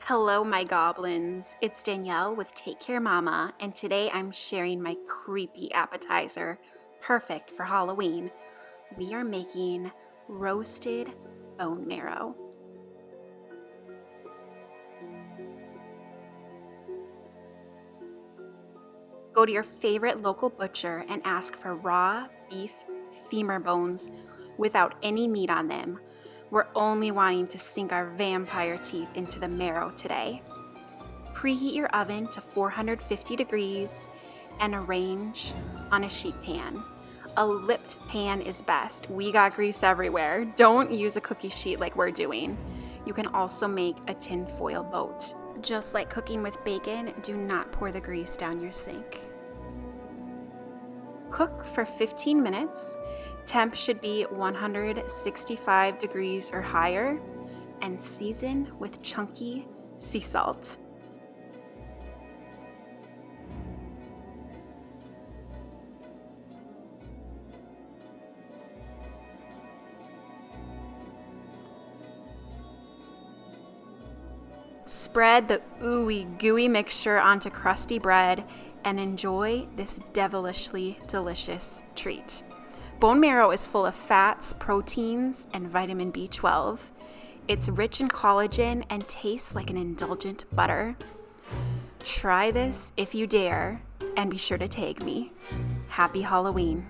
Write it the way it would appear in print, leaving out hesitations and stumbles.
Hello, my goblins. It's Danielle with Take Care Mama, and today I'm sharing my creepy appetizer, perfect for Halloween. We are making roasted bone marrow. Go to your favorite local butcher and ask for raw beef femur bones without any meat on them. We're only wanting to sink our vampire teeth into the marrow today. Preheat your oven to 450 degrees and arrange on a sheet pan. A lipped pan is best. We got grease everywhere. Don't use a cookie sheet like we're doing. You can also make a tin foil boat. Just like cooking with bacon, do not pour the grease down your sink. Cook for 15 minutes. Temp should be 165 degrees or higher, and season with chunky sea salt. Spread the ooey gooey mixture onto crusty bread and enjoy this devilishly delicious treat. Bone marrow is full of fats, proteins, and vitamin B12. It's rich in collagen and tastes like an indulgent butter. Try this if you dare, and be sure to tag me. Happy Halloween.